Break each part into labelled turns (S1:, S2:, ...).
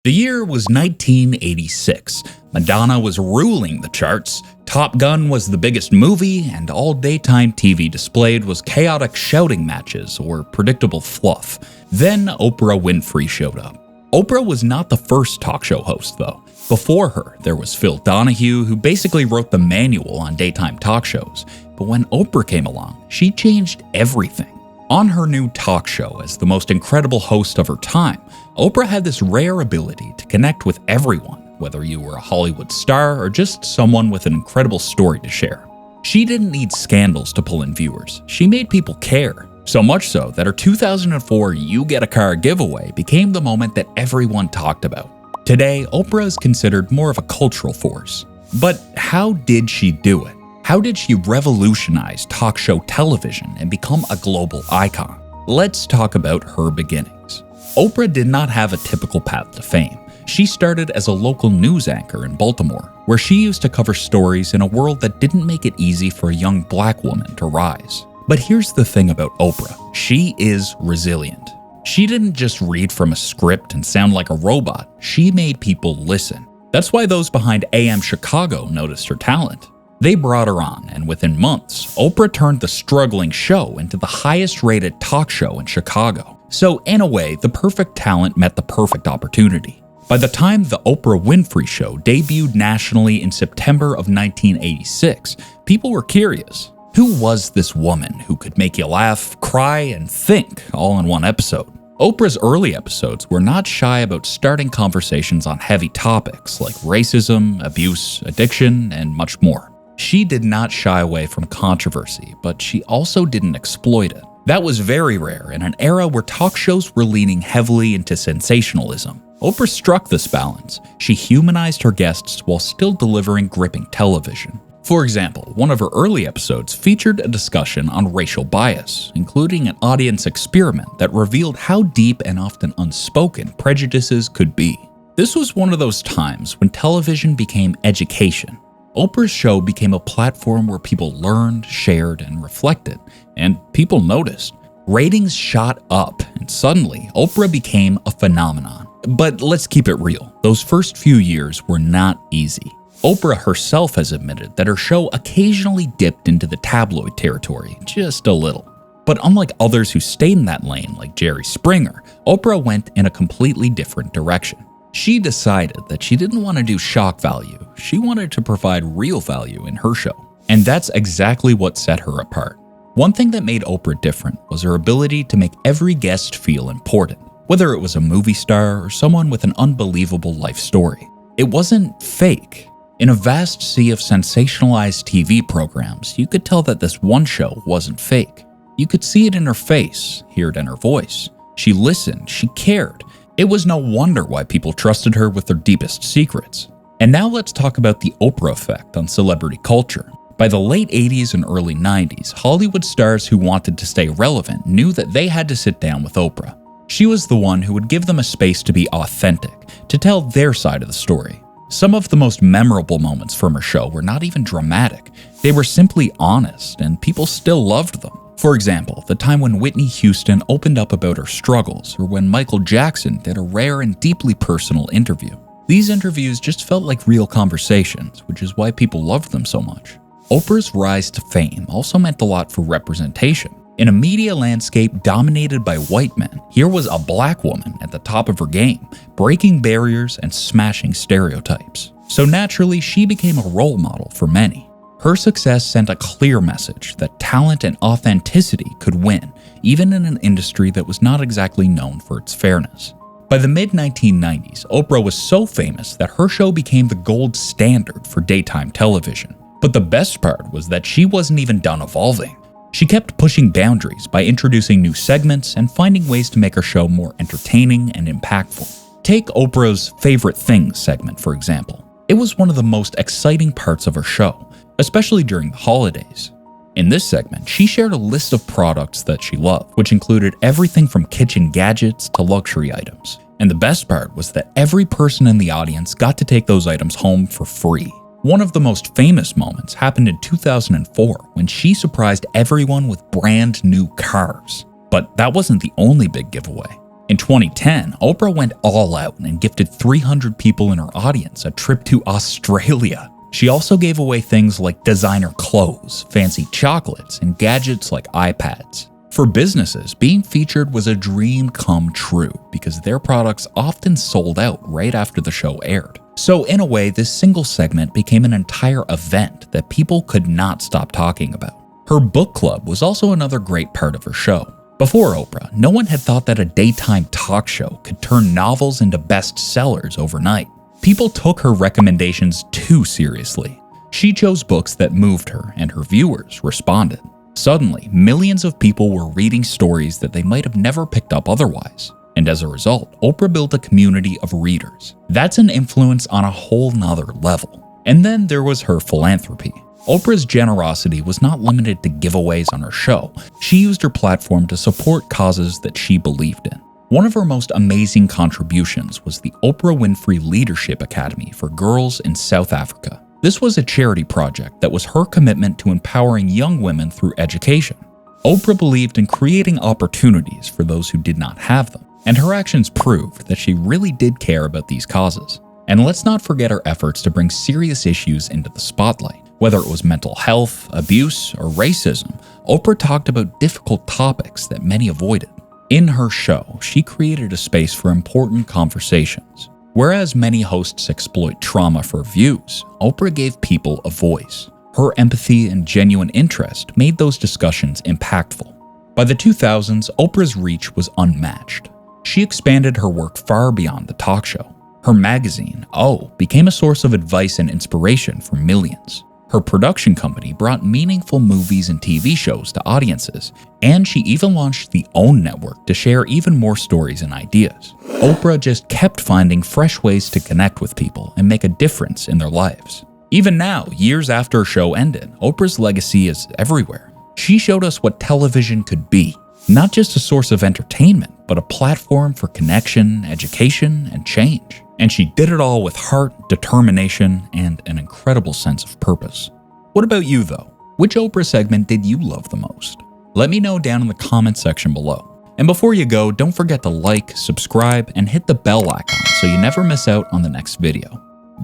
S1: The year was 1986. Madonna was ruling the charts, Top Gun was the biggest movie, and all daytime TV displayed was chaotic shouting matches or predictable fluff. Then Oprah Winfrey showed up. Oprah was not the first talk show host, though. Before her, there was Phil Donahue, who basically wrote the manual on daytime talk shows. But when Oprah came along, she changed everything. On her new talk show as the most incredible host of her time, Oprah had this rare ability to connect with everyone, whether you were a Hollywood star or just someone with an incredible story to share. She didn't need scandals to pull in viewers. She made people care. So much so that her 2004 You Get a Car giveaway became the moment that everyone talked about. Today, Oprah is considered more of a cultural force. But how did she do it? How did she revolutionize talk show television and become a global icon? Let's talk about her beginnings. Oprah did not have a typical path to fame. She started as a local news anchor in Baltimore, where she used to cover stories in a world that didn't make it easy for a young black woman to rise. But here's the thing about Oprah. She is resilient. She didn't just read from a script and sound like a robot. She made people listen. That's why those behind AM Chicago noticed her talent. They brought her on, and within months, Oprah turned the struggling show into the highest-rated talk show in Chicago. So in a way, the perfect talent met the perfect opportunity. By the time the Oprah Winfrey Show debuted nationally in September of 1986, people were curious. Who was this woman who could make you laugh, cry, and think all in one episode? Oprah's early episodes were not shy about starting conversations on heavy topics like racism, abuse, addiction, and much more. She did not shy away from controversy, but she also didn't exploit it. That was very rare in an era where talk shows were leaning heavily into sensationalism. Oprah struck this balance. She humanized her guests while still delivering gripping television. For example, one of her early episodes featured a discussion on racial bias, including an audience experiment that revealed how deep and often unspoken prejudices could be. This was one of those times when television became education. Oprah's show became a platform where people learned, shared, and reflected, and people noticed. Ratings shot up, and suddenly, Oprah became a phenomenon. But let's keep it real. Those first few years were not easy. Oprah herself has admitted that her show occasionally dipped into the tabloid territory, just a little. But unlike others who stayed in that lane, like Jerry Springer, Oprah went in a completely different direction. She decided that she didn't want to do shock value. She wanted to provide real value in her show. And that's exactly what set her apart. One thing that made Oprah different was her ability to make every guest feel important, whether it was a movie star or someone with an unbelievable life story. It wasn't fake. In a vast sea of sensationalized TV programs, you could tell that this one show wasn't fake. You could see it in her face, hear it in her voice. She listened, she cared. It was no wonder why people trusted her with their deepest secrets. And now let's talk about the Oprah effect on celebrity culture. By the late 80s and early 90s, Hollywood stars who wanted to stay relevant knew that they had to sit down with Oprah. She was the one who would give them a space to be authentic, to tell their side of the story. Some of the most memorable moments from her show were not even dramatic. They were simply honest, and people still loved them. For example, the time when Whitney Houston opened up about her struggles, or when Michael Jackson did a rare and deeply personal interview. These interviews just felt like real conversations, which is why people loved them so much. Oprah's rise to fame also meant a lot for representation. In a media landscape dominated by white men, here was a black woman at the top of her game, breaking barriers and smashing stereotypes. So naturally, she became a role model for many. Her success sent a clear message that talent and authenticity could win, even in an industry that was not exactly known for its fairness. By the mid-1990s, Oprah was so famous that her show became the gold standard for daytime television. But the best part was that she wasn't even done evolving. She kept pushing boundaries by introducing new segments and finding ways to make her show more entertaining and impactful. Take Oprah's Favorite Things segment, for example. It was one of the most exciting parts of her show, especially during the holidays. In this segment, she shared a list of products that she loved, which included everything from kitchen gadgets to luxury items. And the best part was that every person in the audience got to take those items home for free. One of the most famous moments happened in 2004 when she surprised everyone with brand new cars. But that wasn't the only big giveaway. In 2010, Oprah went all out and gifted 300 people in her audience a trip to Australia. She also gave away things like designer clothes, fancy chocolates, and gadgets like iPads. For businesses, being featured was a dream come true because their products often sold out right after the show aired. So in a way, this single segment became an entire event that people could not stop talking about. Her book club was also another great part of her show. Before Oprah, no one had thought that a daytime talk show could turn novels into bestsellers overnight. People took her recommendations too seriously. She chose books that moved her, and her viewers responded. Suddenly, millions of people were reading stories that they might have never picked up otherwise. And as a result, Oprah built a community of readers. That's an influence on a whole nother level. And then there was her philanthropy. Oprah's generosity was not limited to giveaways on her show. She used her platform to support causes that she believed in. One of her most amazing contributions was the Oprah Winfrey Leadership Academy for Girls in South Africa. This was a charity project that was her commitment to empowering young women through education. Oprah believed in creating opportunities for those who did not have them, and her actions proved that she really did care about these causes. And let's not forget her efforts to bring serious issues into the spotlight. Whether it was mental health, abuse, or racism, Oprah talked about difficult topics that many avoided. In her show, she created a space for important conversations. Whereas many hosts exploit trauma for views, Oprah gave people a voice. Her empathy and genuine interest made those discussions impactful. By the 2000s, Oprah's reach was unmatched. She expanded her work far beyond the talk show. Her magazine, O, became a source of advice and inspiration for millions. Her production company brought meaningful movies and TV shows to audiences, and she even launched the OWN network to share even more stories and ideas. Oprah just kept finding fresh ways to connect with people and make a difference in their lives. Even now, years after her show ended, Oprah's legacy is everywhere. She showed us what television could be, not just a source of entertainment, but a platform for connection, education, and change. And she did it all with heart, determination, and an incredible sense of purpose. What about you though? Which Oprah segment did you love the most? Let me know down in the comment section below. And before you go, don't forget to like, subscribe, and hit the bell icon so you never miss out on the next video.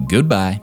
S1: Goodbye.